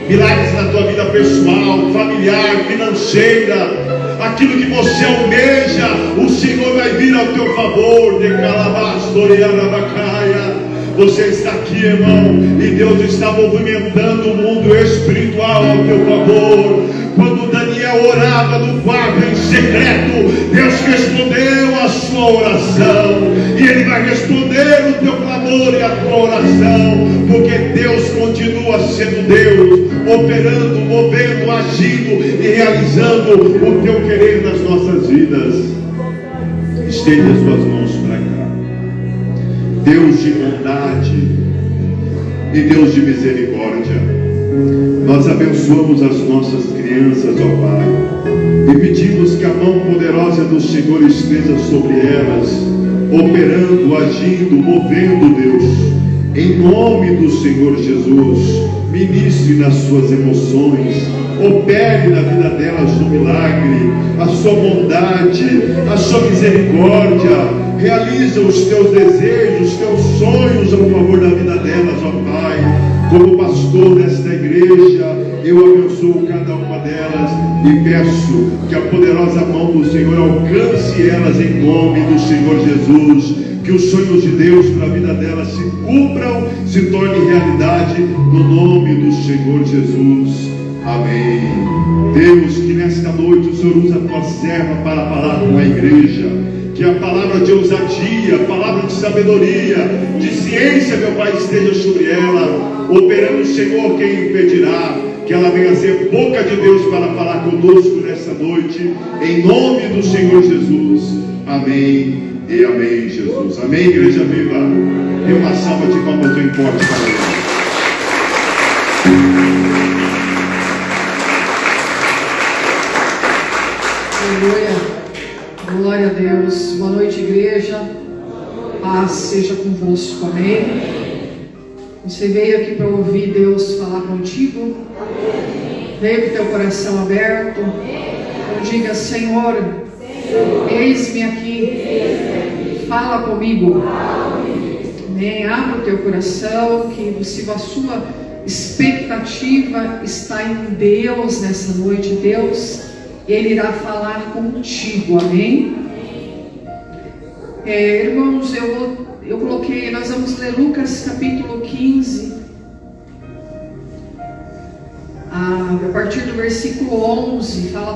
Milagres na tua vida pessoal, familiar, financeira, aquilo que você almeja, o Senhor vai vir ao teu favor. De Calabastorianabacaia. Você está aqui, irmão, e Deus está movimentando o mundo espiritual ao teu favor. Quando Daniel orava no quarto em secreto, Deus respondeu a sua oração, e Ele vai responder o teu clamor e a tua oração, porque Deus continua sendo Deus, operando, movendo, agindo e realizando o teu querer nas nossas vidas. Estende as tuas mãos para cá. Deus de bondade e Deus de misericórdia, nós abençoamos as nossas crianças, ó Pai, e pedimos que a mão poderosa do Senhor esteja sobre elas, operando, agindo, movendo, Deus, em nome do Senhor Jesus. Ministre nas suas emoções, opere na vida delas no milagre, a sua bondade, a sua misericórdia, realiza os teus desejos, os teus sonhos a favor da vida delas, ó Pai. Como pastor desta igreja, eu abençoo cada uma delas e peço que a poderosa mão do Senhor alcance elas em nome do Senhor Jesus. Que os sonhos de Deus para a vida delas se cumpram, se tornem realidade, no nome do Senhor Jesus. Amém. Deus, que nesta noite o Senhor usa a tua serva para falar com a igreja. Que a palavra de ousadia, a palavra de sabedoria, de ciência, meu Pai, esteja sobre ela, operando, Senhor, quem impedirá. Que ela venha ser boca de Deus para falar conosco nesta noite, em nome do Senhor Jesus. Amém e amém, Jesus. Amém, igreja viva. Dê uma salva de palmas bem forte para ele. Aleluia. Glória Glória a Deus. Boa noite, igreja. Paz seja convosco. Amém. Você veio aqui para ouvir Deus falar contigo? Veio com teu coração aberto? Então diga: Senhor, eis-me aqui. Fala comigo. Amém. Abra o teu coração, que a sua expectativa está em Deus nessa noite. Deus, Ele irá falar contigo. Amém. Irmãos, eu coloquei, nós vamos ler Lucas capítulo 15, a partir do versículo 11, fala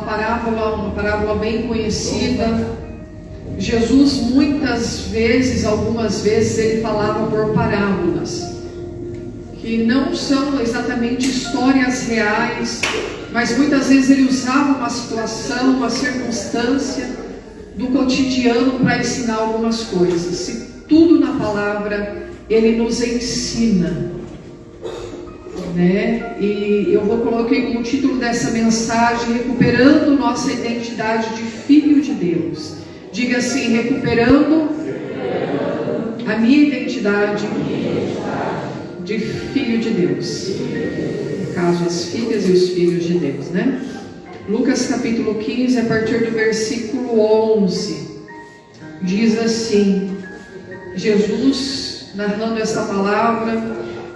uma parábola bem conhecida. Jesus muitas vezes, algumas vezes, ele falava por parábolas, que não são exatamente histórias reais, mas muitas vezes ele usava uma situação, uma circunstância do cotidiano para ensinar algumas coisas. E tudo na palavra ele nos ensina, né? E eu coloquei como título dessa mensagem: recuperando nossa identidade de filho de Deus. Diga assim: recuperando a minha identidade de filho de Deus. No caso, as filhas e os filhos de Deus, né? Lucas capítulo 15, a partir do versículo 11, diz assim, Jesus narrando esta palavra: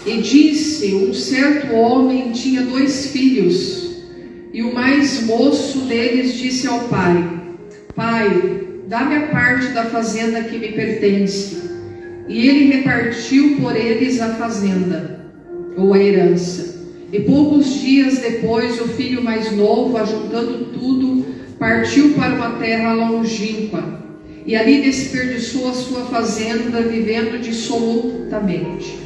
e disse: um certo homem tinha 2 filhos, e o mais moço deles disse ao pai: Pai, dá-me a parte da fazenda que me pertence. E ele repartiu por eles a fazenda, ou a herança. E poucos dias depois, o filho mais novo, ajuntando tudo, partiu para uma terra longínqua, e ali desperdiçou a sua fazenda, vivendo dissolutamente.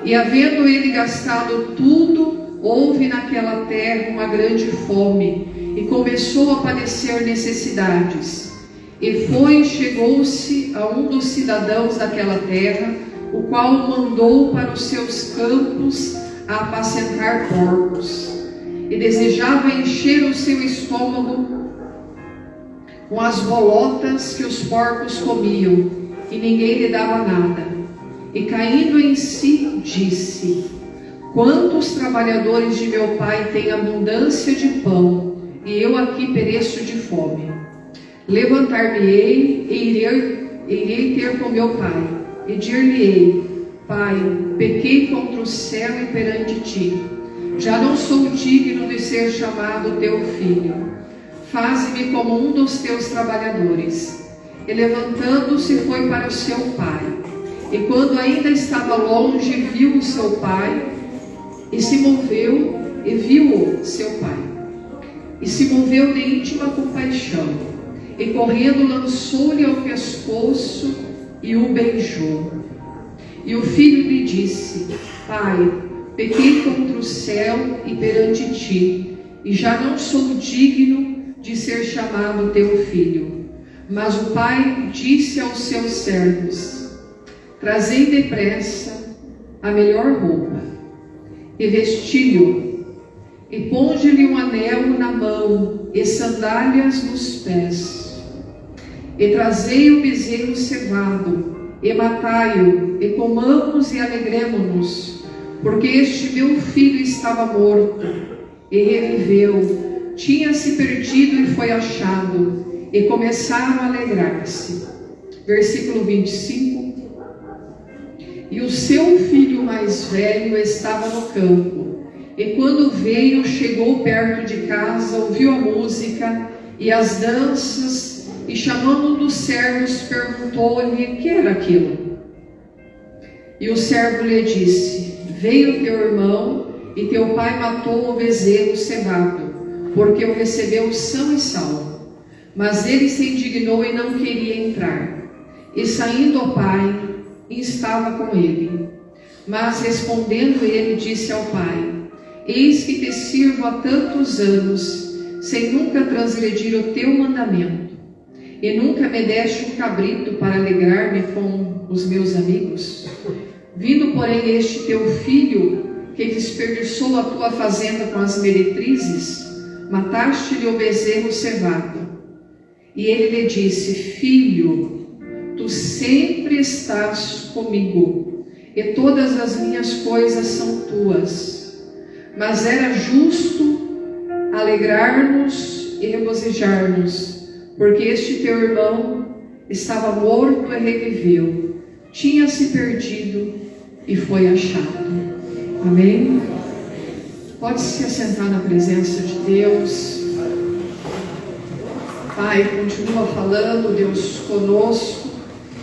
E havendo ele gastado tudo, houve naquela terra uma grande fome, e começou a padecer necessidades. E chegou-se a um dos cidadãos daquela terra, o qual o mandou para os seus campos a apacentar porcos, e desejava encher o seu estômago com as bolotas que os porcos comiam, e ninguém lhe dava nada. E caindo em si, disse: quantos trabalhadores de meu pai têm abundância de pão, e eu aqui pereço de fome. Levantar-me-ei e irei ter com meu pai, e dir-lhe-ei: Pai, pequei contra o céu e perante ti, já não sou digno de ser chamado teu filho. Faze-me como um dos teus trabalhadores. E levantando-se foi para o seu pai. E quando ainda estava longe, viu o seu pai, e se moveu, e viu-o seu pai, e se moveu de íntima compaixão, e correndo lançou-lhe ao pescoço e o beijou. E o filho lhe disse: Pai, pequei contra o céu e perante ti, e já não sou digno de ser chamado teu filho. Mas o pai disse aos seus servos: trazei depressa a melhor roupa, e vesti-lhe, e ponde-lhe um anel na mão, e sandálias nos pés. E trazei o bezerro cevado, e matai-o, e comamos e alegremo-nos, porque este meu filho estava morto, e reviveu, tinha-se perdido e foi achado, e começaram a alegrar-se. Versículo 25. E o seu filho mais velho estava no campo, e quando veio, chegou perto de casa, ouviu a música e as danças, e chamando um dos servos, perguntou-lhe que era aquilo. E o servo lhe disse: veio teu irmão, e teu pai matou o bezerro cevado, porque o recebeu são e salvo. Mas ele se indignou e não queria entrar. E saindo o pai, estava com ele. Mas respondendo ele, disse ao pai: eis que te sirvo há tantos anos, sem nunca transgredir o teu mandamento, e nunca me deste um cabrito para alegrar-me com os meus amigos. Vindo, porém, este teu filho, que desperdiçou a tua fazenda com as meretrizes, mataste-lhe o bezerro cevado. E ele lhe disse: Filho, tu sempre estás comigo, e todas as minhas coisas são tuas. Mas era justo alegrar-nos e regozijar-nos, porque este teu irmão estava morto e reviveu, tinha se perdido e foi achado. Amém? Pode se assentar na presença de Deus. Pai, continua falando, Deus, conosco.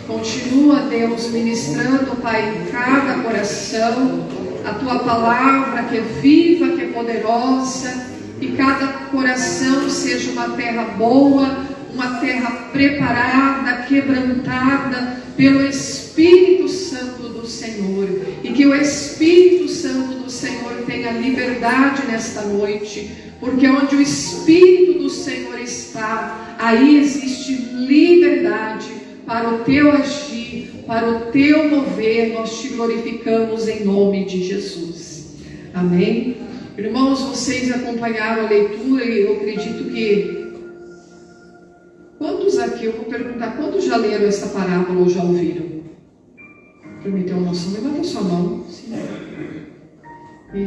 Continua, Deus, ministrando, Pai, em cada coração a Tua palavra que é viva, que é poderosa, e cada coração seja uma terra boa, uma terra preparada, quebrantada pelo Espírito Santo do Senhor, e que o Espírito Santo do Senhor tenha liberdade nesta noite, porque onde o Espírito do Senhor está, aí existe liberdade para o teu agir, para o teu mover. Nós te glorificamos em nome de Jesus. Amém? Irmãos, vocês acompanharam a leitura e eu acredito que quantos aqui, eu vou perguntar, quantos já leram essa parábola ou já ouviram? Para mim ter uma noção, levanta sua mão. Sim.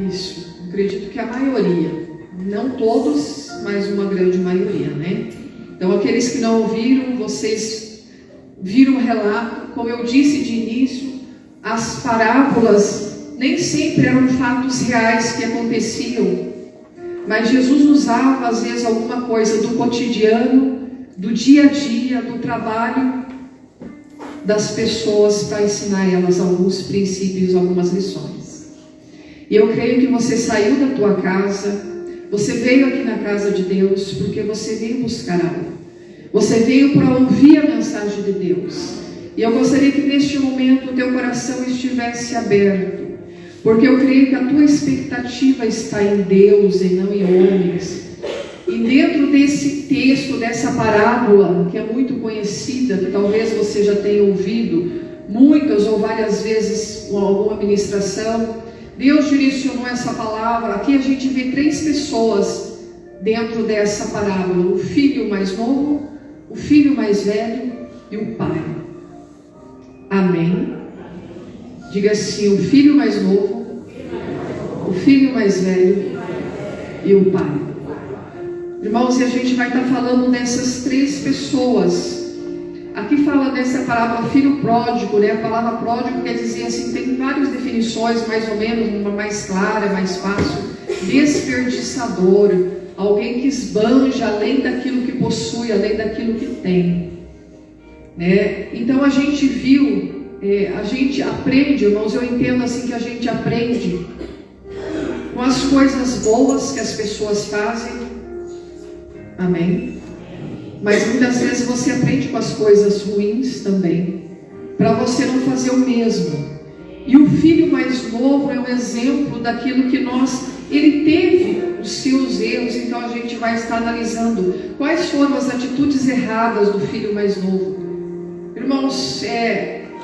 Isso, acredito que a maioria, não todos, mas uma grande maioria, né? Então aqueles que não ouviram, vocês viram o relato. Como eu disse de início, as parábolas nem sempre eram fatos reais que aconteciam, mas Jesus usava às vezes alguma coisa do cotidiano, do dia a dia, do trabalho das pessoas para ensinar elas alguns princípios, algumas lições. E eu creio que você saiu da tua casa, você veio aqui na casa de Deus porque você veio buscar algo. Você veio para ouvir a mensagem de Deus. E eu gostaria que neste momento o teu coração estivesse aberto, porque eu creio que a tua expectativa está em Deus e não em homens. E dentro desse texto, dessa parábola, que é muito conhecida, que talvez você já tenha ouvido muitas ou várias vezes com alguma ministração, Deus direcionou essa palavra. Aqui a gente vê 3 pessoas dentro dessa parábola: o filho mais novo, o filho mais velho e o pai. Amém? Diga assim: o filho mais novo, o filho mais velho e o pai. Irmãos, e a gente vai estar falando dessas 3 pessoas. Aqui fala dessa palavra filho pródigo, né? A palavra pródigo quer dizer assim, tem várias definições, mais ou menos, uma mais clara, mais fácil. Desperdiçador, alguém que esbanja além daquilo que possui, além daquilo que tem, né? Então a gente viu, a gente aprende, irmãos, eu entendo assim que a gente aprende com as coisas boas que as pessoas fazem. Amém? Mas muitas vezes você aprende com as coisas ruins também, para você não fazer o mesmo. E o filho mais novo é um exemplo daquilo que ele teve os seus erros. Então a gente vai estar analisando quais foram as atitudes erradas do filho mais novo. Irmãos,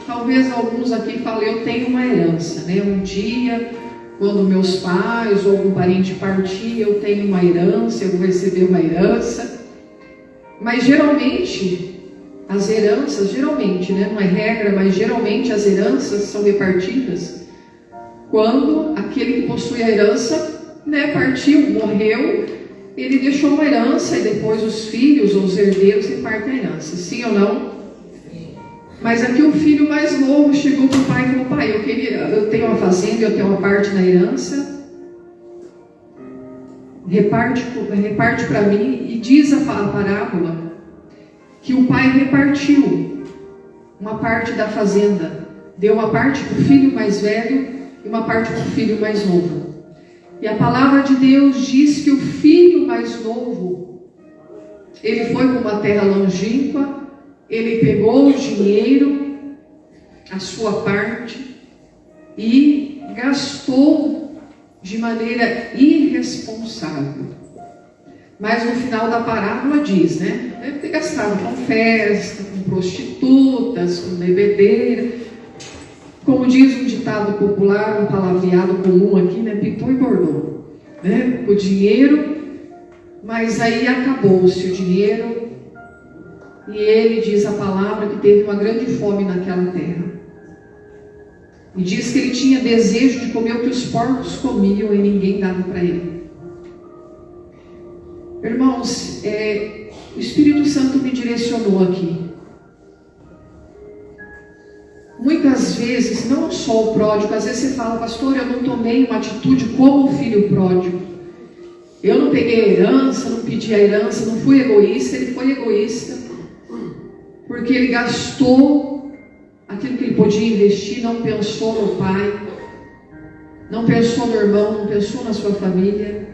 talvez alguns aqui falem, eu tenho uma herança, né? Um dia, quando meus pais ou algum parente partir, eu tenho uma herança, eu vou receber uma herança. Mas geralmente, as heranças, né, não é regra, mas geralmente as heranças são repartidas quando aquele que possui a herança, né, partiu, morreu, ele deixou uma herança e depois os filhos ou os herdeiros repartem a herança, sim ou não? Mas aqui o filho mais novo chegou para o pai e falou: pai, eu tenho uma fazenda, eu tenho uma parte na herança, reparte para mim. E diz a parábola que o pai repartiu uma parte da fazenda, deu uma parte para o filho mais velho e uma parte para o filho mais novo. E a palavra de Deus diz que o filho mais novo, ele foi para uma terra longínqua, ele pegou o dinheiro, a sua parte, e gastou de maneira irresponsável. Mas no final da parábola diz, né? Deve ter gastado com festa, com prostitutas, com bebedeira. Como diz um ditado popular, um palavreado comum aqui, né? Pintou e bordou, né? O dinheiro, mas aí acabou-se o dinheiro, E ele diz a palavra que teve uma grande fome naquela terra. E diz que ele tinha desejo de comer o que os porcos comiam e ninguém dava para ele. Irmãos, o Espírito Santo me direcionou aqui. Muitas vezes, não só o pródigo, às vezes você fala, pastor, eu não tomei uma atitude como o filho pródigo. Eu não peguei a herança, não pedi a herança, não fui egoísta. Ele foi egoísta porque ele gastou aquilo que ele podia investir, não pensou no pai, não pensou no irmão, não pensou na sua família.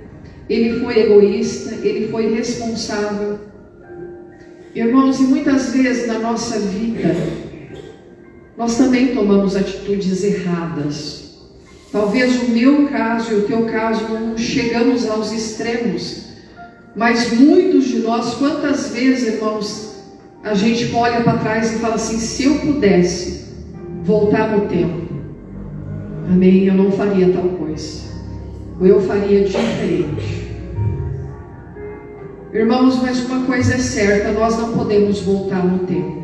Ele foi egoísta, ele foi irresponsável. Irmãos, e muitas vezes na nossa vida, nós também tomamos atitudes erradas. Talvez o meu caso e o teu caso não chegamos aos extremos, mas muitos de nós, quantas vezes, irmãos, a gente olha para trás e fala assim, se eu pudesse voltar no tempo, amém, eu não faria tal coisa, ou eu faria diferente. Irmãos, mas uma coisa é certa, nós não podemos voltar no tempo.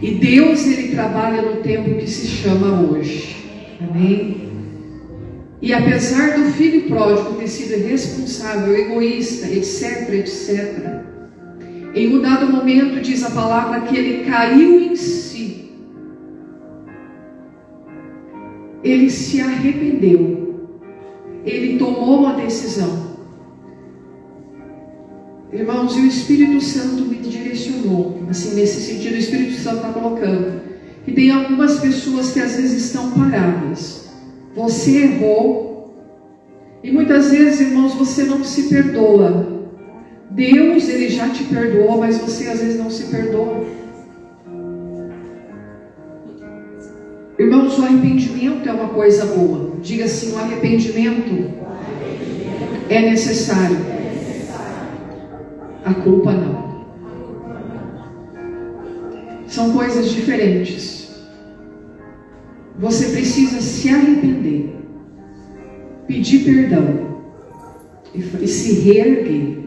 E Deus, Ele trabalha no tempo que se chama hoje. Amém? E apesar do filho pródigo ter sido irresponsável, egoísta, etc, etc, em um dado momento diz a palavra que ele caiu em si. Ele se arrependeu. Ele tomou uma decisão. Irmãos, e o Espírito Santo me direcionou, assim, nesse sentido, o Espírito Santo está colocando, que tem algumas pessoas que às vezes estão paradas. Você errou, e muitas vezes, irmãos, você não se perdoa. Deus, Ele já te perdoou, mas você às vezes não se perdoa. Irmãos, o arrependimento é uma coisa boa. Diga assim, o arrependimento é necessário. A culpa não. São coisas diferentes. Você precisa se arrepender, pedir perdão e se reerguer.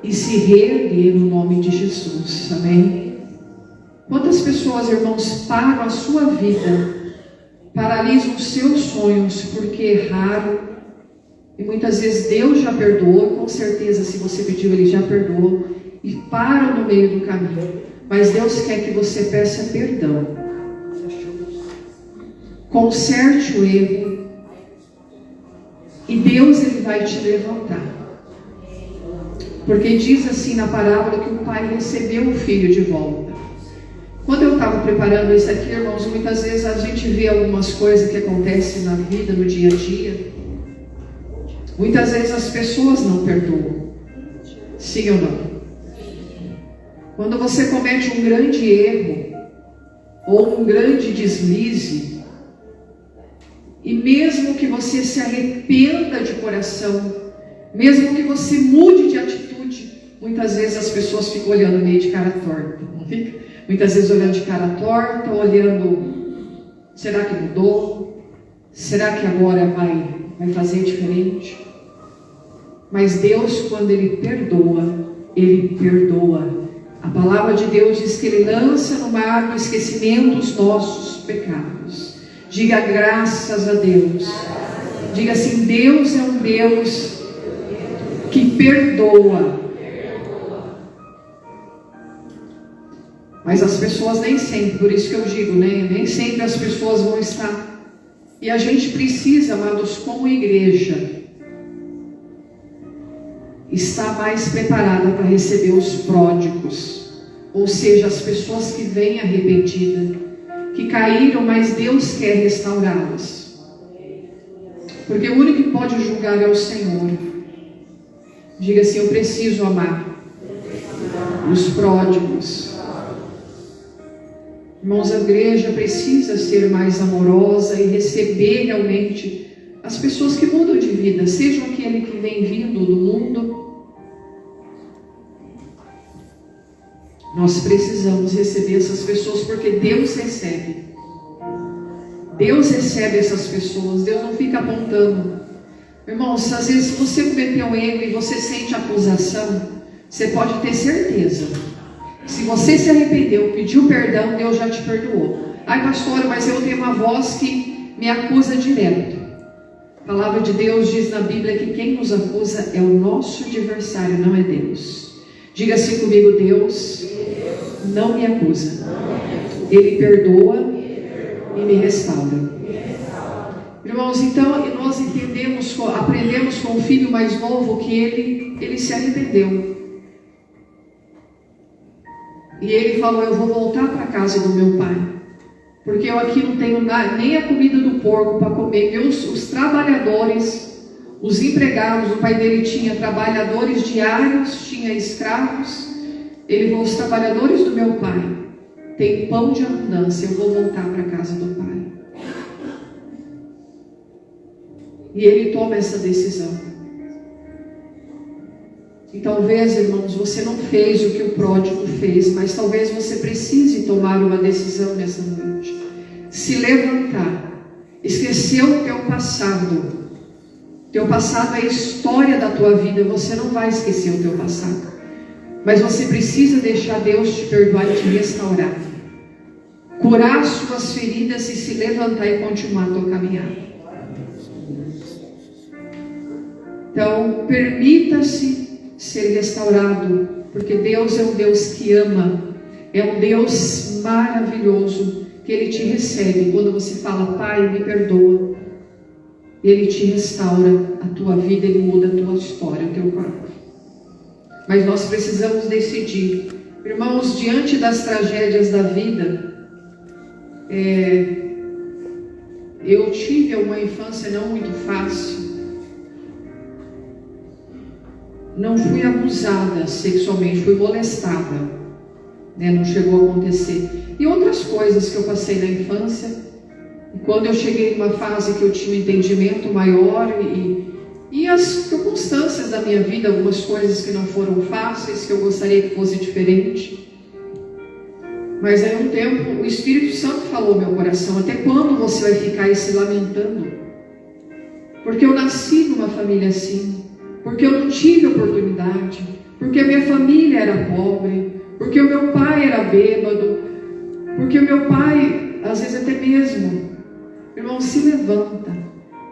E se reerguer no nome de Jesus. Amém? Quantas pessoas, irmãos, param a sua vida, paralisam os seus sonhos porque erraram. E muitas vezes Deus já perdoou, com certeza se você pediu, Ele já perdoou, e param no meio do caminho. Mas Deus quer que você peça perdão. Conserte o erro, e Deus, Ele vai te levantar. Porque diz assim na parábola que o pai recebeu o filho de volta. Quando eu estava preparando isso aqui, irmãos, muitas vezes a gente vê algumas coisas que acontecem na vida, no dia a dia. Muitas vezes as pessoas não perdoam. Sim ou não? Quando você comete um grande erro, ou um grande deslize, e mesmo que você se arrependa de coração, mesmo que você mude de atitude, muitas vezes as pessoas ficam olhando meio de cara torta, não fica? Muitas vezes olhando de cara torta, olhando, será que mudou? Será que agora vai fazer diferente? Mas Deus, quando Ele perdoa, Ele perdoa. A palavra de Deus diz que Ele lança no mar do esquecimento os nossos pecados. Diga graças a Deus. Diga assim, Deus é um Deus que perdoa. Mas as pessoas nem sempre, por isso que eu digo, né? Nem sempre as pessoas vão estar. E a gente precisa, amados, como igreja, estar mais preparada para receber os pródigos. Ou seja, as pessoas que vêm arrependidas, que caíram, mas Deus quer restaurá-las. Porque o único que pode julgar é o Senhor. Diga assim, eu preciso amar os pródigos. Irmãos, a igreja precisa ser mais amorosa e receber realmente as pessoas que mudam de vida, sejam aquele que vem vindo do mundo. Nós precisamos receber essas pessoas, porque Deus recebe. Deus recebe essas pessoas, Deus não fica apontando. Irmãos, às vezes você cometeu um erro e você sente acusação, você pode ter certeza. Se você se arrependeu, pediu perdão, Deus já te perdoou. Ai, pastora, mas eu tenho uma voz que me acusa direto. A palavra de Deus diz na Bíblia que quem nos acusa é o nosso adversário, não é Deus. Diga assim comigo: Deus não me acusa, Ele perdoa e me restaura. Irmãos, então nós aprendemos com o filho mais novo que ele se arrependeu. E ele falou: eu vou voltar para a casa do meu pai, porque eu aqui não tenho nem a comida do porco para comer. Os trabalhadores, os empregados, o pai dele tinha trabalhadores diários, tinha escravos. Ele falou: os trabalhadores do meu pai têm pão de abundância, eu vou voltar para a casa do pai. E ele toma essa decisão. E talvez, irmãos, você não fez o que o pródigo fez, mas talvez você precise tomar uma decisão nessa noite. Se levantar, esquecer o teu passado. Teu passado é a história da tua vida, você não vai esquecer o teu passado. Mas você precisa deixar Deus te perdoar e te restaurar. Curar as suas feridas e se levantar e continuar a tua caminhada. Então, permita-se ser restaurado, porque Deus é um Deus que ama, é um Deus maravilhoso, que Ele te recebe. Quando você fala: Pai, me perdoa, Ele te restaura a tua vida, Ele muda a tua história, o teu corpo. Mas nós precisamos decidir. Irmãos, diante das tragédias da vida, eu tive uma infância não muito fácil. Não fui abusada sexualmente, fui molestada, não chegou a acontecer. E outras coisas que eu passei na infância. E quando eu cheguei numa fase que eu tinha um entendimento maior e as circunstâncias da minha vida, algumas coisas que não foram fáceis, que eu gostaria que fosse diferente. Mas aí um tempo o Espírito Santo falou ao meu coração: até quando você vai ficar aí se lamentando? Porque eu nasci numa família assim. Porque eu não tive oportunidade, porque a minha família era pobre, porque o meu pai era bêbado, porque o meu pai, às vezes até mesmo, irmão, se levanta,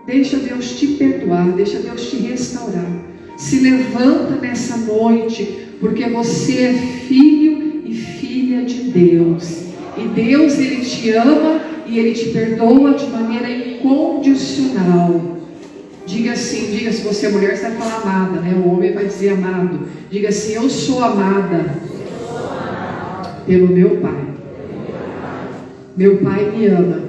deixa Deus te perdoar, deixa Deus te restaurar, se levanta nessa noite, porque você é filho e filha de Deus, e Deus, Ele te ama e Ele te perdoa de maneira incondicional. Diga assim, se você é mulher, você vai falar amada, o homem vai dizer amado. Diga assim: eu sou amada pelo meu Pai. Meu Pai me ama.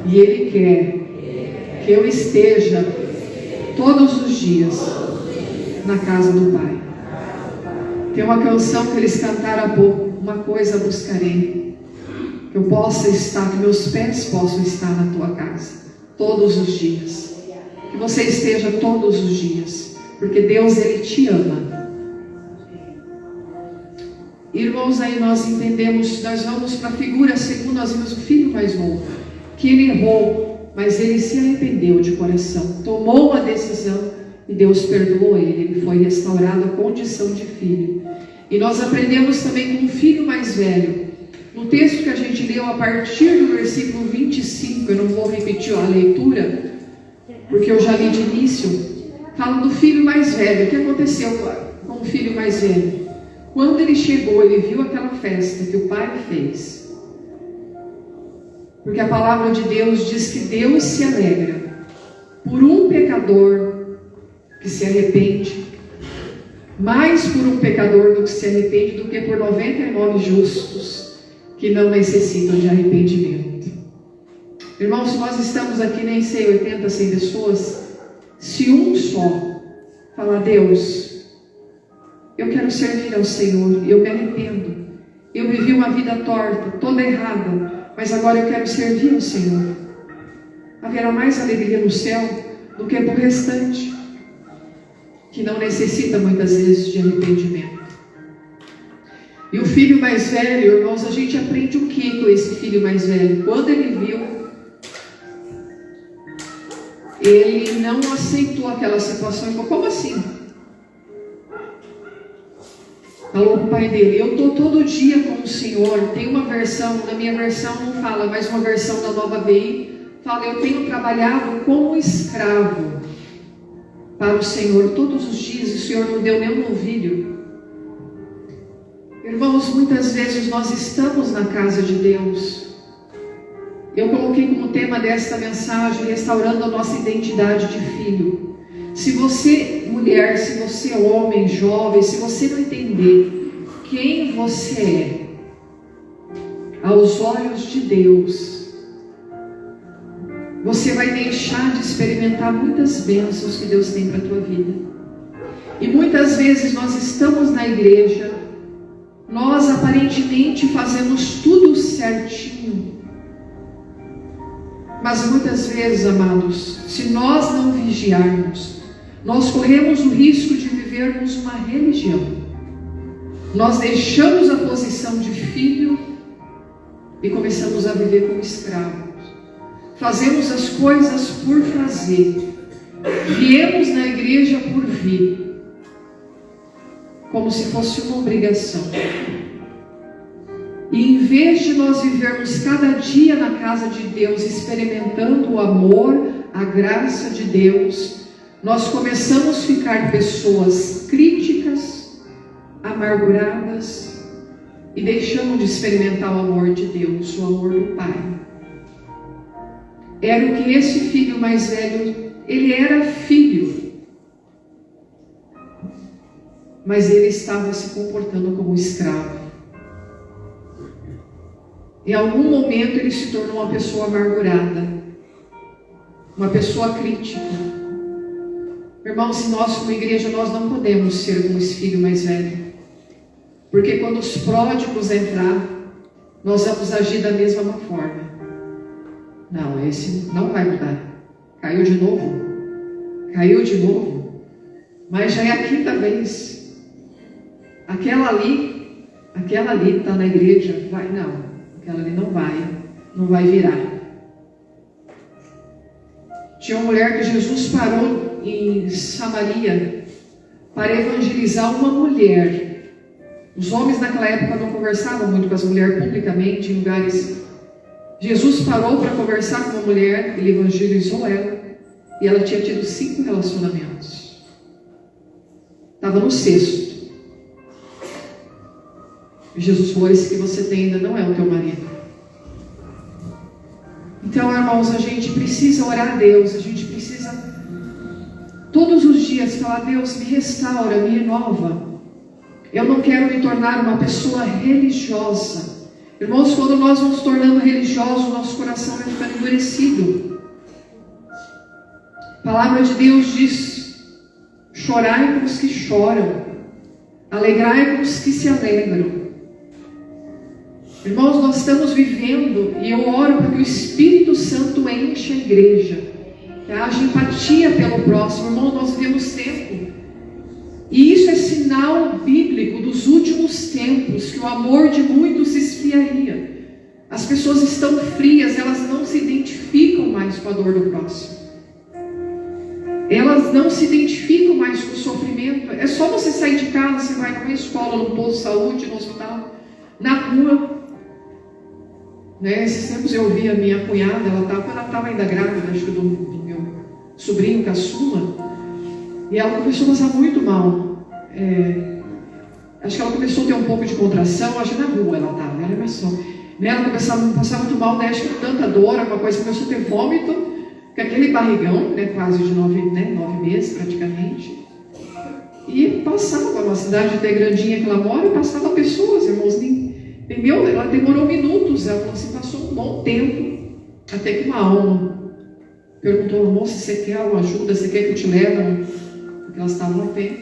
E Ele quer que eu esteja todos os dias na casa do Pai. Tem uma canção que eles cantaram há pouco: uma coisa buscarei, que eu possa estar, que meus pés possam estar na tua casa todos os dias. Que você esteja todos os dias, porque Deus, Ele te ama. Irmãos, aí nós entendemos, nós vamos para a figura segundo nós vimos o filho mais novo, que ele errou, mas ele se arrependeu de coração, tomou uma decisão e Deus perdoou ele foi restaurado à condição de filho. E nós aprendemos também com o filho mais velho. No texto que a gente leu a partir do versículo 25, eu não vou repetir a leitura, porque eu já li de início, fala do filho mais velho. O que aconteceu com o filho mais velho? Quando ele chegou, ele viu aquela festa que o pai fez. Porque a palavra de Deus diz que Deus se alegra por um pecador que se arrepende, mais por um pecador do que se arrepende do que por 99 justos que não necessitam de arrependimento. Irmãos, se nós estamos aqui, nem sei, 80, 100 pessoas, se um só falar: Deus, eu quero servir ao Senhor, eu me arrependo, eu vivi uma vida torta, toda errada, mas agora eu quero servir ao Senhor, haverá mais alegria no céu do que para o restante, que não necessita muitas vezes de arrependimento. E o filho mais velho, irmãos, a gente aprende o que com esse filho mais velho? Quando ele viu, ele não aceitou aquela situação e falou: como assim? Falou para o pai dele: eu estou todo dia com o Senhor. Tem uma versão, na minha versão não fala, mas uma versão da Nova VI fala: eu tenho trabalhado como escravo para o Senhor todos os dias, e o Senhor não deu nenhum novilho. Irmãos, muitas vezes nós estamos na casa de Deus. Eu coloquei como tema desta mensagem: restaurando a nossa identidade de filho. Se você, mulher, se você é homem, jovem, se você não entender quem você é aos olhos de Deus, você vai deixar de experimentar muitas bênçãos que Deus tem para a tua vida. E muitas vezes nós estamos na igreja, nós aparentemente fazemos tudo certinho, mas muitas vezes, amados, se nós não vigiarmos, nós corremos o risco de vivermos uma religião. Nós deixamos a posição de filho e começamos a viver como escravos. Fazemos as coisas por fazer. Viemos na igreja por vir, como se fosse uma obrigação. E em vez de nós vivermos cada dia na casa de Deus, experimentando o amor, a graça de Deus, nós começamos a ficar pessoas críticas, amarguradas, e deixamos de experimentar o amor de Deus, o amor do Pai. Era o que esse filho mais velho, ele era filho, mas ele estava se comportando como escravo. Em algum momento ele se tornou uma pessoa amargurada, uma pessoa crítica. Irmãos, se nós como igreja, nós não podemos ser como esse filho mais velho, porque quando os pródigos entrar, nós vamos agir da mesma forma. Não, esse não vai mudar. Caiu de novo. Caiu de novo. Mas já é a quinta vez. Aquela ali está na igreja. Vai, não. Aquela ali não vai virar. Tinha uma mulher que Jesus parou em Samaria para evangelizar uma mulher. Os homens naquela época não conversavam muito com as mulheres publicamente em lugares. Jesus parou para conversar com uma mulher, ele evangelizou ela, e ela tinha tido 5 relacionamentos. Estava no 6º. E Jesus falou: esse que você tem ainda não é o teu marido. Então, irmãos, a gente precisa orar a Deus, a gente precisa todos os dias falar: Deus, me restaura, me renova. Eu não quero me tornar uma pessoa religiosa. Irmãos, quando nós vamos tornando religiosos, o nosso coração vai ficando endurecido. A palavra de Deus diz: chorai com os que choram, alegrai com os que se alegram. Irmãos, nós estamos vivendo, e eu oro para que o Espírito Santo enche a igreja, que haja empatia pelo próximo. Irmãos, nós vivemos tempo, e isso é sinal bíblico dos últimos tempos, que o amor de muitos se esfriaria. As pessoas estão frias, elas não se identificam mais com a dor do próximo. Elas não se identificam mais com o sofrimento. É só você sair de casa, você vai numa escola, num posto de saúde, no hospital, na rua. Esses tempos eu ouvi a minha cunhada, quando ela estava ainda grávida, acho que do meu sobrinho caçula, e ela começou a passar muito mal. Acho que ela começou a ter um pouco de contração, acho que na rua ela estava, era só. Ela começava a passar muito mal, acho que tanta dor, uma coisa, começou a ter vômito, com aquele barrigão, quase de 9 meses praticamente. E passava, na cidade até grandinha que ela mora, passava pessoas, irmãos, ela demorou minutos, ela falou assim, passou um bom tempo, até que uma alma perguntou: moça, você quer alguma ajuda? Você quer que eu te leve? Porque elas estavam a pé.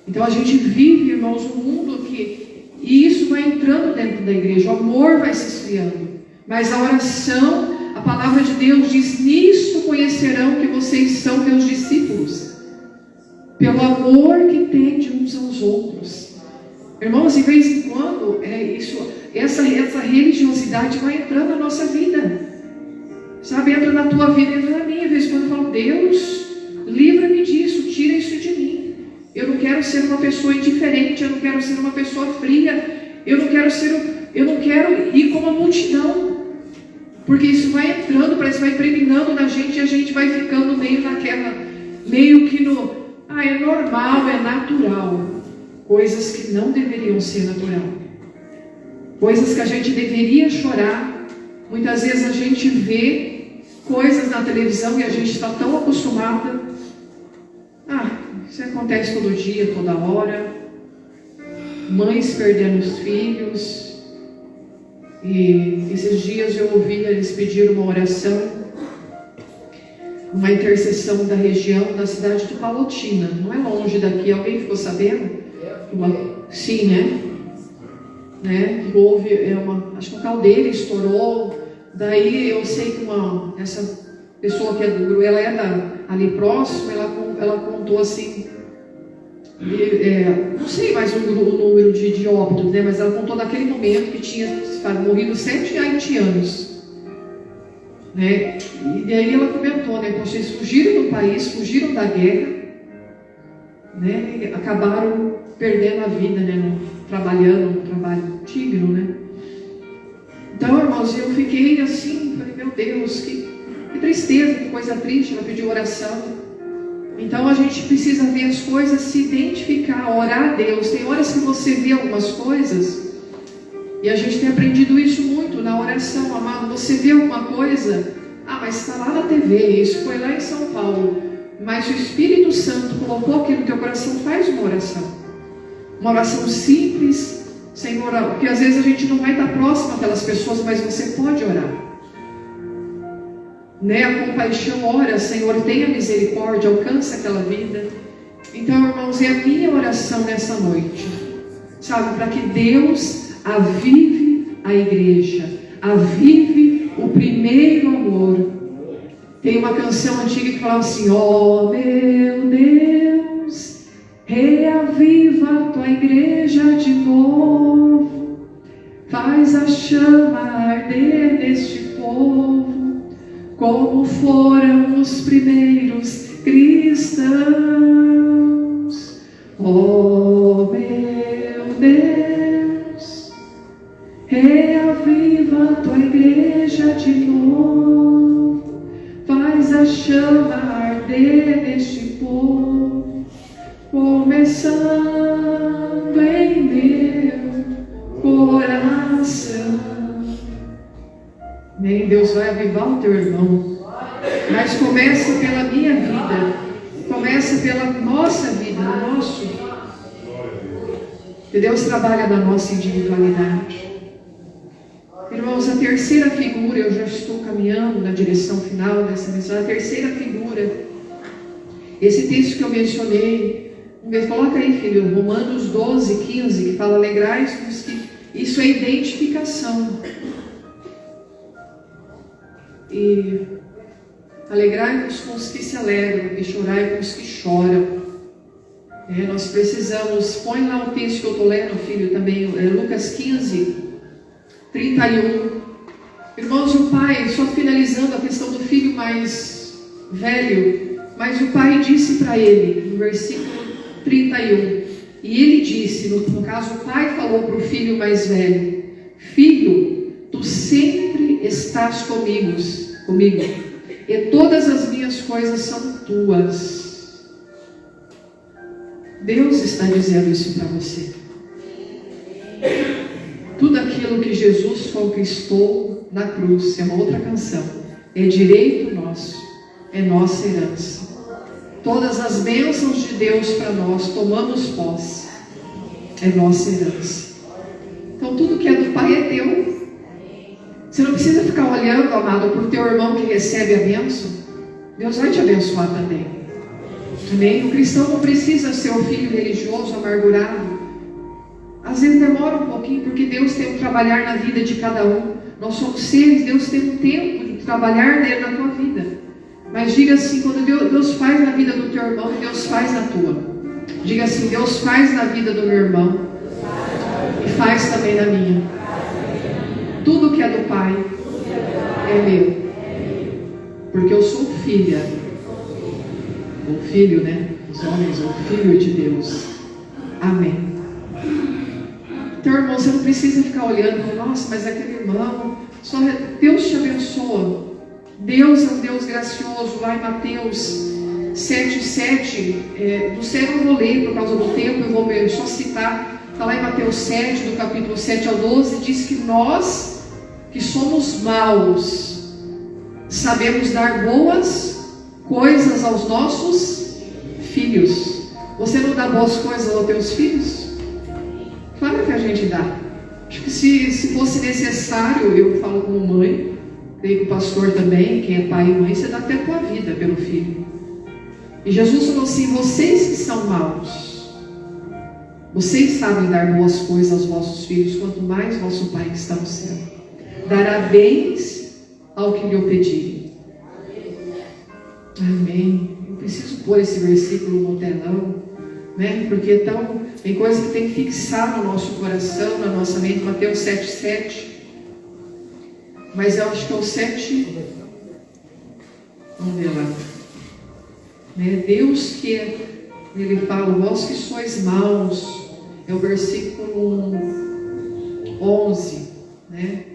Então a gente vive, irmãos, um mundo e isso vai entrando dentro da igreja, o amor vai se esfriando, mas a oração, a palavra de Deus diz: nisto conhecerão que vocês são meus discípulos, pelo amor que tem de uns aos outros. Irmãos, de vez em quando, essa religiosidade vai entrando na nossa vida. Sabe, entra na tua vida, entra na minha. De vez em quando eu falo: Deus, livra-me disso, tira isso de mim. Eu não quero quero ser uma pessoa indiferente, eu não quero ser uma pessoa fria, eu não quero ir como a multidão. Porque isso vai entrando, parece que vai impregnando na gente e a gente vai ficando meio que é normal, é natural. Coisas que não deveriam ser natural. Coisas que a gente deveria chorar. Muitas vezes a gente vê coisas na televisão e a gente está tão acostumada. Isso acontece todo dia, toda hora. Mães perdendo os filhos. E esses dias eu ouvi eles pedir uma oração, uma intercessão da região da cidade de Palotina. Não é longe daqui, alguém ficou sabendo? Sim, né? Que houve, acho que um caldeira estourou. Daí eu sei que essa pessoa que é do grupo, ela é ali próximo, ela contou assim, não sei mais o número de óbitos, né? Mas ela contou naquele momento que tinha morrido 7 haitianos, né? E aí ela comentou, né? Poxa, eles fugiram do país, fugiram da guerra, né? E acabaram perdendo a vida, né? Trabalhando um trabalho digno, né? Então, irmãos, eu fiquei assim, falei, meu Deus, que tristeza, que coisa triste. Ela pediu oração. Então a gente precisa ver as coisas, se identificar, orar a Deus. Tem horas que você vê algumas coisas, e a gente tem aprendido isso muito na oração, amado. Você vê alguma coisa, mas está lá na TV, isso foi lá em São Paulo. Mas o Espírito Santo colocou aqui no teu coração, faz uma oração. Uma oração simples, Senhor, porque às vezes a gente não vai estar próximo àquelas pessoas, mas você pode orar. Né? A compaixão ora, Senhor, tenha misericórdia, alcança aquela vida. Então, irmãos, é a minha oração nessa noite, sabe, para que Deus avive a igreja, avive o primeiro amor. Tem uma canção antiga que fala assim: ó meu Deus, reaviva a tua igreja de novo, faz a chama arder neste povo, como foram os primeiros cristãos. Oh meu Deus, reaviva a tua igreja de novo, faz a chama arder neste povo, começando em meu coração. Nem Deus vai avivar o teu irmão, mas começa pela minha vida, começa pela nossa vida, no nosso. Que Deus trabalha na nossa individualidade. Irmãos, a terceira figura, eu já estou caminhando na direção final dessa mensagem. A terceira figura, esse texto que eu mencionei, coloca aí, filho, Romanos 12, 15, que fala: alegrai-vos, que isso é identificação. E alegrai-vos com os que se alegram e chorai com os que choram. Nós precisamos, põe lá o texto que eu estou lendo, filho, também, Lucas 15, 31. Irmãos, o pai, só finalizando a questão do filho mais velho, mas o pai disse para ele, no versículo 31, e ele disse, no caso o pai falou para o filho mais velho: filho, tu sempre estás comigo, e todas as minhas coisas são tuas. Deus está dizendo isso para você. Tudo aquilo que Jesus conquistou na cruz, é uma outra canção, é direito nosso, é nossa herança. Todas as bênçãos de Deus para nós, tomamos posse, é nossa herança. Então tudo que é do Pai é teu. Você não precisa ficar olhando, amado, para o teu irmão que recebe a bênção. Deus vai te abençoar também. Amém? O cristão não precisa ser um filho religioso, amargurado. Às vezes demora um pouquinho, porque Deus tem um trabalhar na vida de cada um. Nós somos seres, Deus tem um tempo de trabalhar nele na tua vida. Mas diga assim, quando Deus faz na vida do teu irmão, Deus faz na tua. Diga assim: Deus faz na vida do meu irmão e faz também na minha. Tudo que é do Pai é meu, porque eu sou filha, ou filho, né? Os homens, ou filho de Deus. Amém. Então, irmão, você não precisa ficar olhando, nossa, mas aquele irmão, só Deus te abençoa. Deus é um Deus gracioso. Lá em Mateus 7:7, do 7 eu vou ler por causa do tempo, eu vou só citar. Está lá em Mateus 7, do capítulo 7 ao 12, diz que nós, que somos maus, sabemos dar boas coisas aos nossos filhos. Você não dá boas coisas aos teus filhos? Claro que a gente dá. Acho que se fosse necessário, eu falo como mãe, creio que o pastor também, quem é pai e mãe, você dá até a tua vida pelo filho. E Jesus falou assim: vocês que são maus, vocês sabem dar boas coisas aos vossos filhos, quanto mais vosso Pai que está no céu dará bens ao que lhe pedirem. Amém. Eu preciso pôr esse versículo no telão, né? Porque tem coisa que tem que fixar no nosso coração, na nossa mente. Mateus 7:7. Mas eu acho que é o 7. Vamos ver lá. Deus que Ele fala: vós que sois maus. É o versículo 11, né?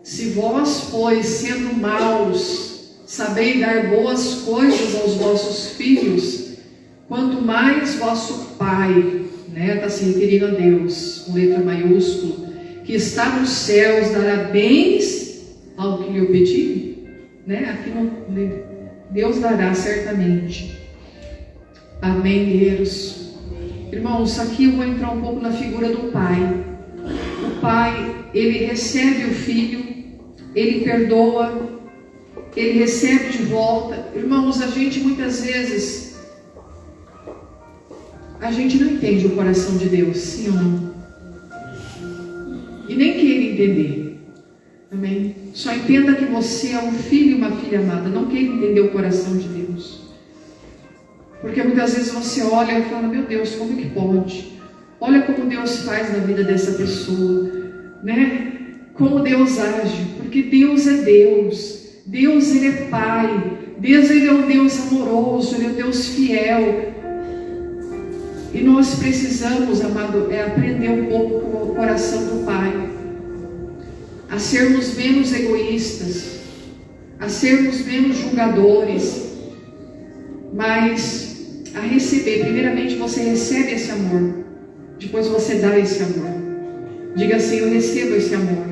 Se vós, pois, sendo maus, sabeis dar boas coisas aos vossos filhos, quanto mais vosso Pai, né? Está se referindo a Deus, com letra maiúscula, que está nos céus, dará bens ao que lhe pedir, né? Aqui Deus dará certamente. Amém, guerreiros. Irmãos, aqui eu vou entrar um pouco na figura do pai. O pai, ele recebe o filho, ele perdoa, ele recebe de volta. Irmãos, a gente muitas vezes, a gente não entende o coração de Deus, sim ou não? E nem queira entender. Amém? Só entenda que você é um filho e uma filha amada. Não queira entender o coração de Deus. Porque muitas vezes você olha e fala: meu Deus, como que pode? Olha como Deus faz na vida dessa pessoa, né? Como Deus age. Porque Deus é Deus. Deus, Ele é Pai. Deus, Ele é um Deus amoroso. Ele é um Deus fiel. E nós precisamos, amado, aprender um pouco com o coração do Pai. A sermos menos egoístas. A sermos menos julgadores. Mas a receber. Primeiramente você recebe esse amor, depois você dá esse amor. Diga assim: eu recebo esse amor,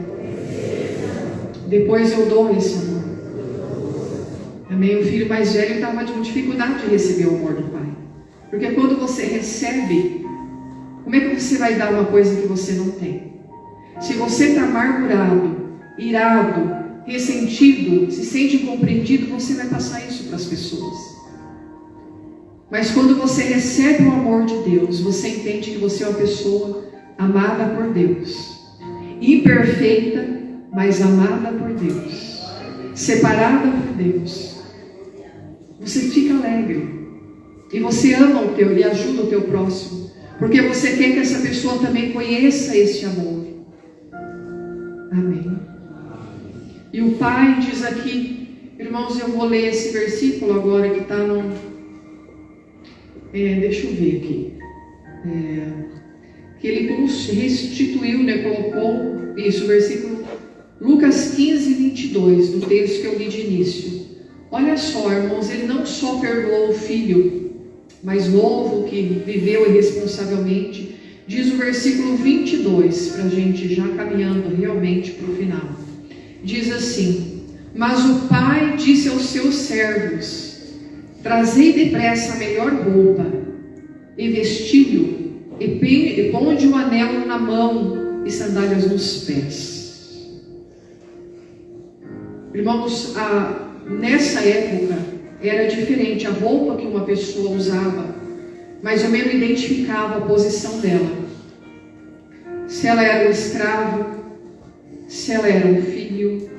depois eu dou esse amor. Amém? O filho mais velho estava com dificuldade de receber o amor do pai, porque quando você recebe, como é que você vai dar uma coisa que você não tem? Se você está amargurado, irado, ressentido, se sente incompreendido, você vai passar isso para as pessoas. Mas quando você recebe o amor de Deus, você entende que você é uma pessoa amada por Deus. Imperfeita, mas amada por Deus. Separada por Deus. Você fica alegre. E você ama o teu e ajuda o teu próximo. Porque você quer que essa pessoa também conheça esse amor. Amém. E o Pai diz aqui, irmãos, eu vou ler esse versículo agora que está no... deixa eu ver aqui. Que ele restituiu, né, colocou isso, versículo Lucas 15:22, do texto que eu li de início. Olha só, irmãos, ele não só perdoou o filho mais novo que viveu irresponsavelmente. Diz o versículo 22, para a gente já caminhando realmente para o final. Diz assim: mas o pai disse aos seus servos: trazei depressa a melhor roupa, e vestiu-o, e ponde um anel na mão, e sandálias nos pés. Irmãos, nessa época era diferente a roupa que uma pessoa usava, mais ou menos identificava a posição dela. Se ela era um escravo, se ela era um filho,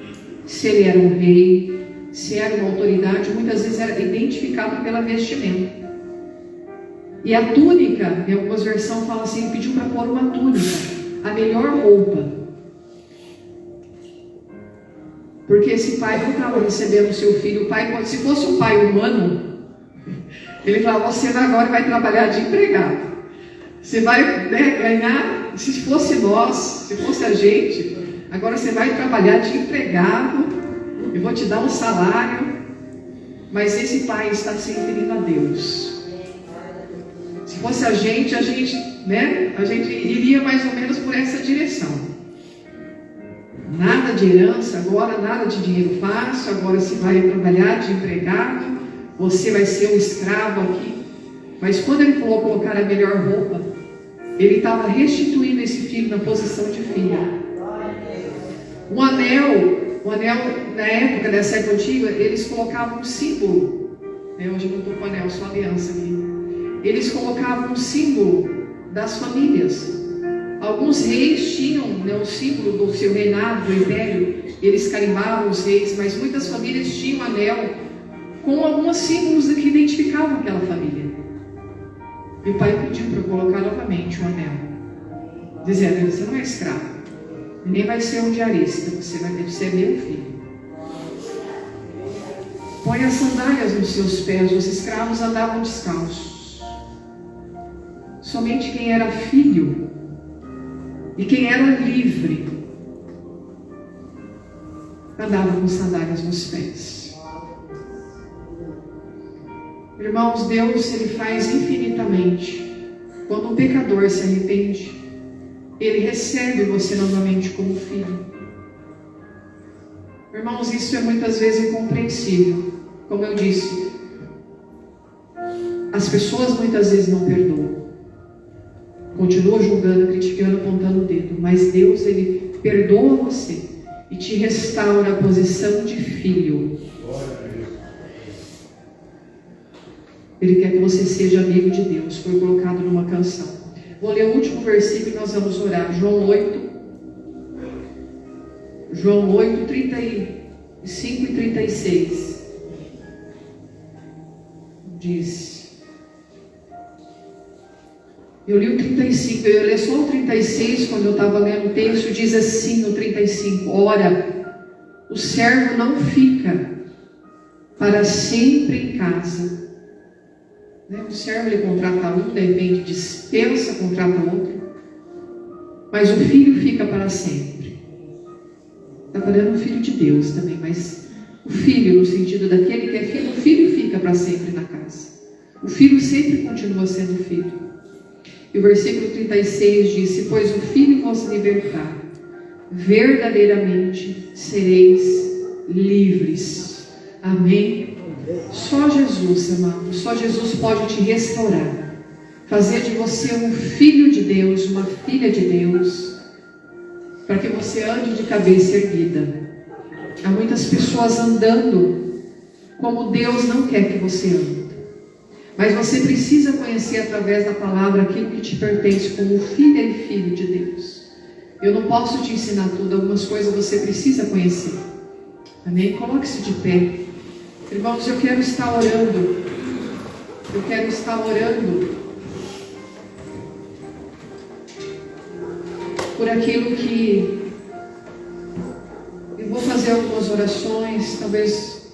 se ele era um rei, se era uma autoridade, muitas vezes era identificado pela vestimenta. E a túnica, em algumas versões fala assim, ele pediu para pôr uma túnica, a melhor roupa. Porque esse pai não estava recebendo o seu filho. O pai, se fosse um pai humano, ele falava: você agora vai trabalhar de empregado. Você vai, né, ganhar, se fosse nós, se fosse a gente, agora você vai trabalhar de empregado, eu vou te dar um salário, mas esse pai está se referindo a Deus. Se fosse a gente, né, a gente iria mais ou menos por essa direção. Nada de herança agora, nada de dinheiro fácil, agora você vai trabalhar de empregado, você vai ser um escravo aqui. Mas quando ele falou colocar a melhor roupa, ele estava restituindo esse filho na posição de filho. O anel na época dessa época antiga, eles colocavam um símbolo. Hoje eu não estou com anel, só aliança aqui. Eles colocavam um símbolo das famílias. Alguns reis tinham, né, o símbolo do seu reinado, do império. Eles carimbavam os reis, mas muitas famílias tinham um anel com alguns símbolos que identificavam aquela família. E o pai pediu para colocar novamente o anel, dizendo: você não é escravo, nem vai ser um diarista, você vai ser meu filho. Põe as sandálias nos seus pés. Os escravos andavam descalços. Somente quem era filho e quem era livre andava com sandálias nos pés. Irmãos, Deus, Ele faz infinitamente. Quando um pecador se arrepende, Ele recebe você novamente como filho. Irmãos, isso é muitas vezes incompreensível. Como eu disse, as pessoas muitas vezes não perdoam. Continuam julgando, criticando, apontando o dedo. Mas Deus, Ele perdoa você e te restaura a posição de filho. Ele quer que você seja amigo de Deus. Foi colocado numa canção. Vou ler o último versículo e nós vamos orar. João 8, 35 e 36. Diz. Eu li o 35, eu ia ler só o 36 quando eu estava lendo o texto. Diz assim no 35: ora, o servo não fica para sempre em casa. O servo, ele contrata um, de repente dispensa, contrata outro. Mas o filho fica para sempre. Está falando o filho de Deus também, mas o filho, no sentido daquele que é filho, o filho fica para sempre na casa. O filho sempre continua sendo filho. E o versículo 36 diz: pois o filho vos libertar, verdadeiramente sereis livres. Amém? Só Jesus, amado, só Jesus pode te restaurar, fazer de você um filho de Deus, uma filha de Deus, para que você ande de cabeça erguida. Há muitas pessoas andando como Deus não quer que você ande, mas você precisa conhecer através da palavra aquilo que te pertence como filha e filho de Deus. Eu não posso te ensinar tudo, algumas coisas você precisa conhecer. Amém? Coloque-se de pé. Irmãos, eu quero estar orando. Eu quero estar orando por aquilo que eu vou fazer algumas orações. Talvez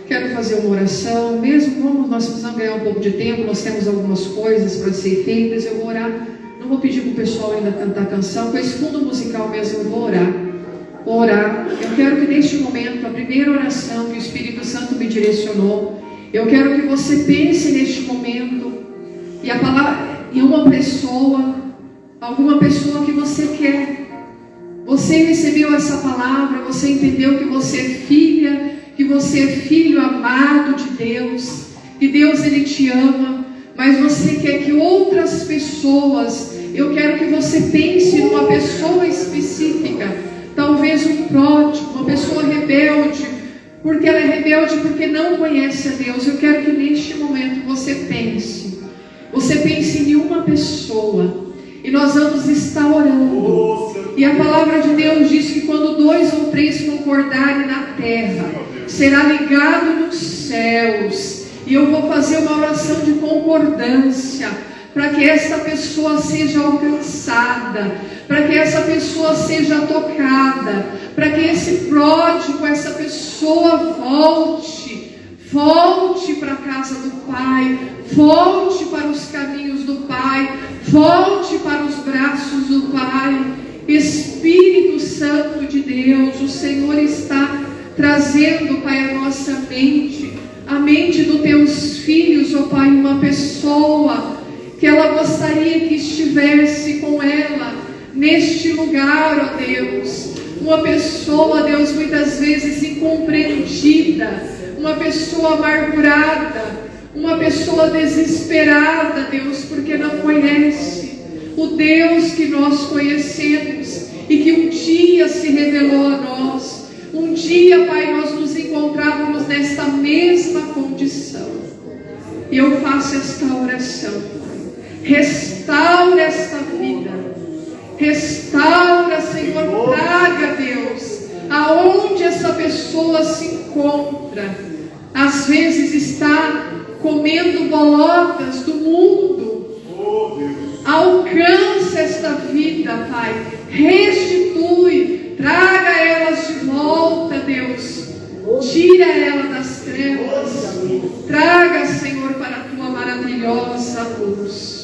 quero fazer uma oração. Mesmo como nós precisamos ganhar um pouco de tempo, nós temos algumas coisas para ser feitas. Eu vou orar. Não vou pedir para o pessoal ainda cantar canção. Com esse fundo musical mesmo eu vou orar. Eu quero que neste momento, a primeira oração que o Espírito Santo me direcionou, eu quero que você pense neste momento e a palavra em uma pessoa, alguma pessoa que você quer. Você recebeu essa palavra, você entendeu que você é filha, que você é filho amado de Deus, que Deus, Ele te ama, mas você quer que outras pessoas, eu quero que você pense numa pessoa específica. Talvez um pródigo, uma pessoa rebelde, porque ela é rebelde porque não conhece a Deus. Eu quero que neste momento você pense em uma pessoa, e nós vamos estar orando. E a palavra de Deus diz que quando 2 ou 3 concordarem na terra, será ligado nos céus. E eu vou fazer uma oração de concordância, para que esta pessoa seja alcançada, para que essa pessoa seja tocada, para que esse pródigo, essa pessoa volte para a casa do Pai, volte para os Deus, o Senhor está trazendo, Pai, a nossa mente, a mente dos teus filhos, ó Pai, uma pessoa que ela gostaria que estivesse com ela neste lugar, ó Deus. Uma pessoa, Deus, muitas vezes incompreendida, uma pessoa amargurada, uma pessoa desesperada, Deus, porque não conhece o Deus que nós conhecemos e que um dia se revelou a nós. Um dia, Pai, nós nos encontrávamos nesta mesma condição. E eu faço esta oração, Pai. Restaura esta vida. Restaura, Senhor, traga, Deus, aonde essa pessoa se encontra. Às vezes está comendo bolotas do mundo. Alcança esta vida, Pai. Restitui, traga elas de volta, Deus. Tira ela das trevas. Traga, Senhor, para a tua maravilhosa luz.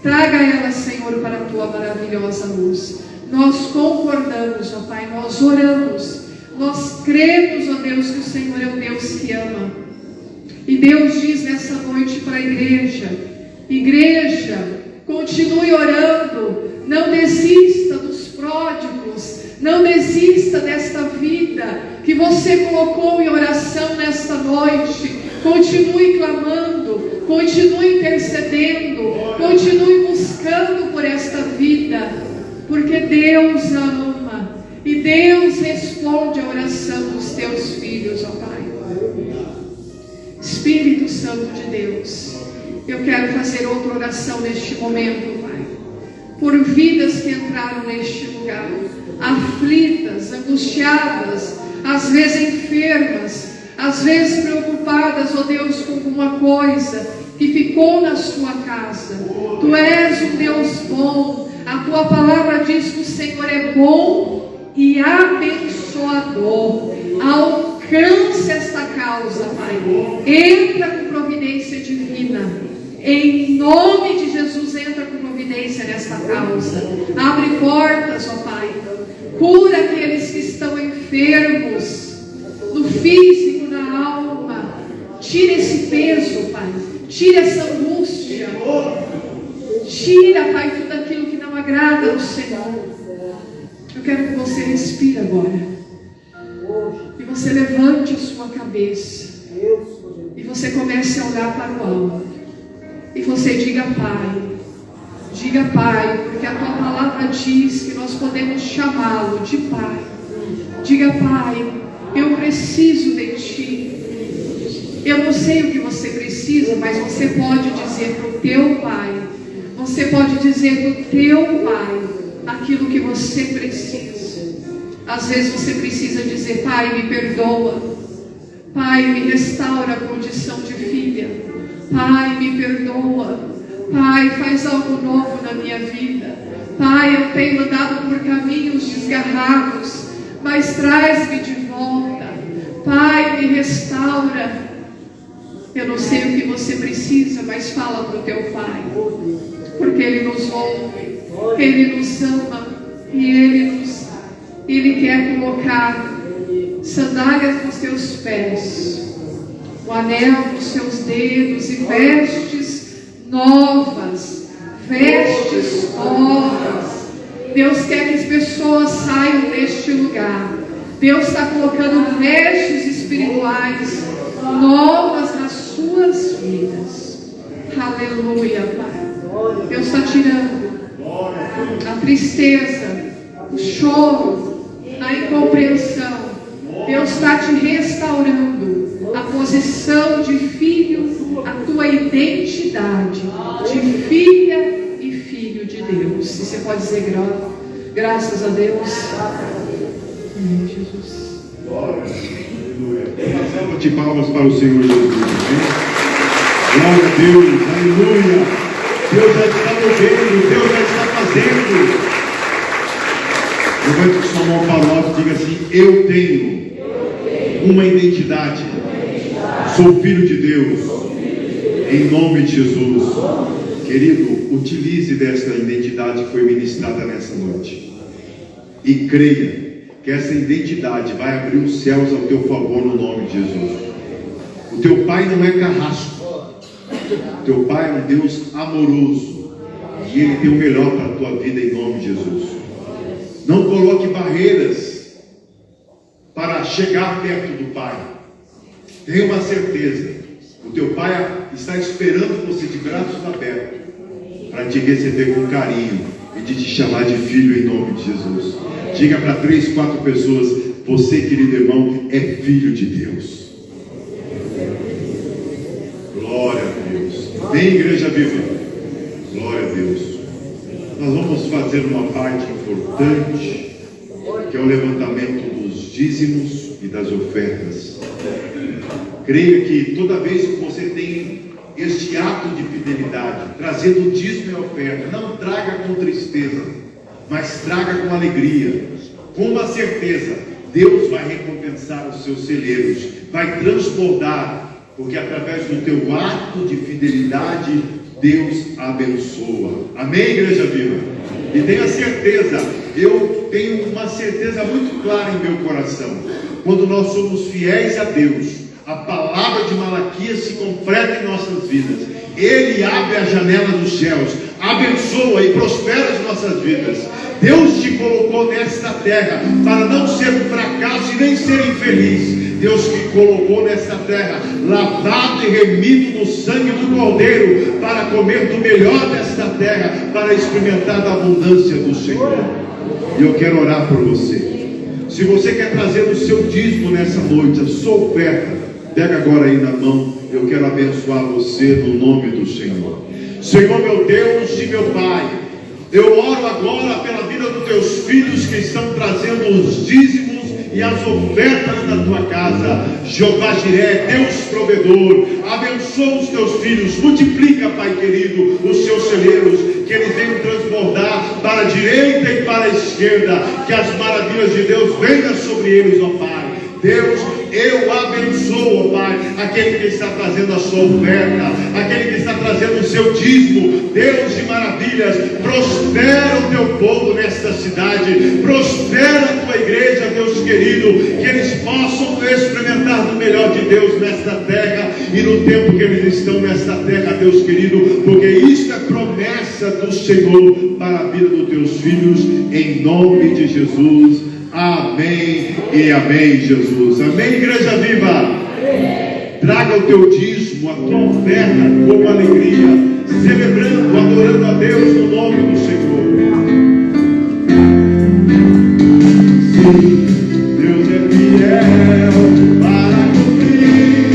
Traga ela, Senhor, para a tua maravilhosa luz. Nós concordamos, ó Pai, nós oramos, nós cremos, ó Deus, que o Senhor é o Deus que ama. E Deus diz nessa noite para a igreja: igreja, continue orando, não desista dos pródigos, não desista desta vida que você colocou em oração nesta noite. Continue clamando, continue intercedendo, continue buscando por esta vida, porque Deus ama e Deus responde a oração dos teus filhos, ó Pai. Espírito Santo de Deus, eu quero fazer outra oração neste momento, Pai, por vidas que entraram neste lugar, aflitas, angustiadas, às vezes enfermas, às vezes preocupadas, ó Deus, com alguma coisa que ficou na sua casa. Tu és um Deus bom, a tua palavra diz que o Senhor é bom e abençoador. Alcance esta causa, Pai. Entra com providência divina. Em nome de Jesus, entra com providência nesta causa. Abre portas, ó Pai. Cura aqueles que estão enfermos, no físico, na alma. Tira esse peso, Pai. Tira essa angústia. Tira, Pai, tudo aquilo que não agrada ao Senhor. Eu quero que você respire agora. E você levante a sua cabeça. E você comece a olhar para o alto. E você diga: Pai. Diga: Pai, porque a tua palavra diz que nós podemos chamá-lo de Pai. Diga: Pai, eu preciso de Ti. Eu não sei o que você precisa, mas você pode dizer para o teu Pai. Você pode dizer para o teu Pai aquilo que você precisa. Às vezes você precisa dizer: Pai, me perdoa. Pai, me restaura a condição de filha. Pai, me perdoa. Pai, faz algo novo na minha vida. Pai, eu tenho andado por caminhos desgarrados, mas traz-me de volta. Pai, me restaura. Eu não sei o que você precisa, mas fala para o teu Pai, porque Ele nos ouve, Ele nos ama e Ele quer colocar sandálias nos teus pés, o anel nos seus dedos e vestes novas. Deus quer que as pessoas saiam deste lugar. Deus está colocando vestes espirituais novas nas suas vidas. Aleluia, Pai. Deus está tirando a tristeza, o choro, a incompreensão. Deus está te restaurando a posição de filho, a tua identidade de filha e filho de Deus. E você pode dizer graças a Deus. Amém, Jesus. Uma salva de palmas para o Senhor Jesus. Glória a Deus, aleluia. Deus já está movendo, Deus já está fazendo. Levante sua mão para o alto e diga assim: eu tenho uma identidade. Sou filho de Deus. Em nome de Jesus. Querido, utilize desta identidade que foi ministrada nessa noite. E creia que essa identidade vai abrir os céus ao teu favor no nome de Jesus. O teu pai não é carrasco. O teu pai é um Deus amoroso. E Ele tem o melhor para a tua vida em nome de Jesus. Não coloque barreiras para chegar perto do Pai. Tenha uma certeza. O teu Pai está esperando você de braços abertos para te receber com carinho e de te chamar de filho em nome de Jesus. Diga para 3, 4 pessoas: você, querido irmão, é filho de Deus. Glória a Deus. Vem, igreja viva. Glória a Deus. Nós vamos fazer uma parte importante, que é o levantamento dos dízimos e das ofertas. Creio que toda vez que você tem este ato de fidelidade, trazendo o dízimo e a oferta, não traga com tristeza, mas traga com alegria, com uma certeza: Deus vai recompensar os seus celeiros, vai transbordar, porque através do teu ato de fidelidade, Deus abençoa. Amém, igreja viva? E tenha certeza, eu tenho uma certeza muito clara em meu coração: quando nós somos fiéis a Deus, a palavra de Malaquias se completa em nossas vidas. Ele abre a janela dos céus, abençoa e prospera as nossas vidas. Deus te colocou nesta terra para não ser um fracasso e nem ser infeliz. Deus te colocou nesta terra, lavado e remido no sangue do Cordeiro, para comer do melhor desta terra, para experimentar da abundância do Senhor. E eu quero orar por você. Se você quer trazer o seu dízimo nessa noite, a sua oferta, pega agora aí na mão. Eu quero abençoar você no nome do Senhor. Senhor, meu Deus e meu Pai, eu oro agora pela vida dos teus filhos que estão trazendo os dízimos e as ofertas na tua casa. Jeová Jiré, Deus provedor, abençoa os teus filhos, multiplica, Pai querido, os seus celeiros, que eles venham transbordar para a direita e para a esquerda, que as maravilhas de Deus venham sobre eles, ó Pai. Deus, eu abençoo, Pai, aquele que está trazendo a sua oferta, aquele que está trazendo o seu dízimo. Deus de maravilhas, prospera o teu povo nesta cidade, prospera a tua igreja, Deus querido, que eles possam experimentar do melhor de Deus nesta terra e no tempo que eles estão nesta terra, Deus querido, porque isto é promessa do Senhor para a vida dos teus filhos, em nome de Jesus. Amém e amém, Jesus. Amém, igreja viva? Traga o teu dízimo, a tua oferta com alegria, celebrando, adorando a Deus no nome do Senhor. Sim, Deus é fiel para cumprir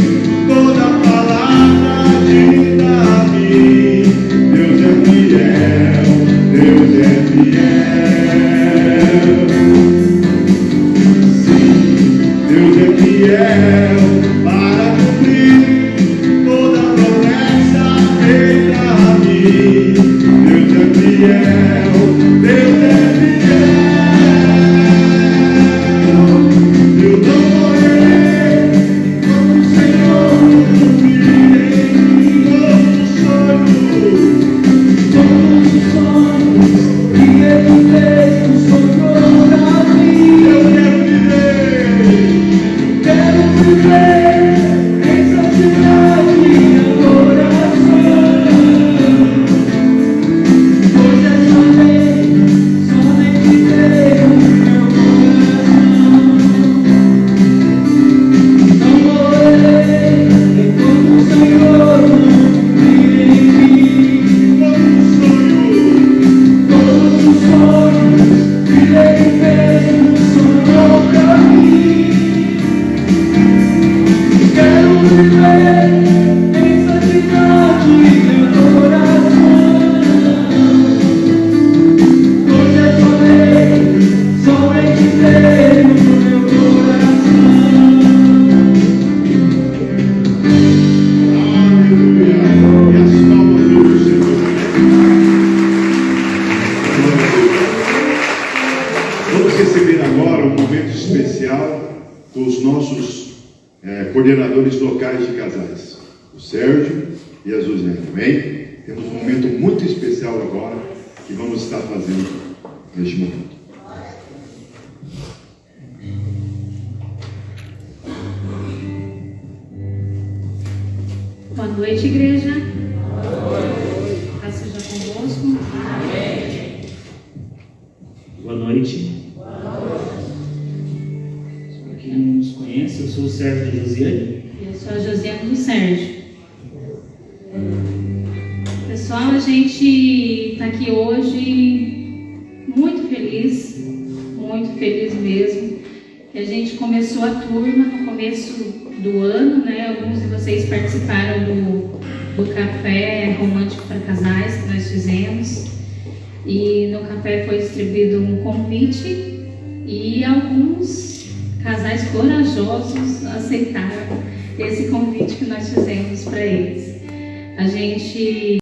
toda a palavra de Davi. Deus é fiel, Deus é fiel. Deus é fiel para cumprir toda a promessa feita a mim. Deus é fiel, Deus é fiel. Eu não morrerei como o Senhor, cumprirei todos os sonhos que Ele fez, sonhou pra mim. Eu quero viver. Quero viver em santidade e adoração. Pois essa lei somente Deus no meu coração. Não morrerei enquanto o Senhor não cumprir em mim todos os sonhos que Ele fez, sonhou pra mim. Quero viver em santidade e adoração. Pois essa lei somente Deus no meu coração. Aleluia. E as palmas do Senhor. Vamos receber agora um momento especial dos nossos coordenadores locais de casais, o Sérgio e a Josiane. Amém? Temos um momento muito especial agora que vamos estar fazendo neste momento. Boa noite, igreja. Paz seja convosco. Boa noite. Para quem não nos conhece, eu sou o Sérgio da Josiane. Eu sou a Josiane do Sérgio. Pessoal, a gente está aqui hoje muito feliz mesmo. E a gente começou a turma no começo do ano, né? Alguns de vocês participaram do café romântico para casais que nós fizemos. E no café foi distribuído um convite e alguns casais corajosos aceitaram esse convite que nós fizemos para eles. A gente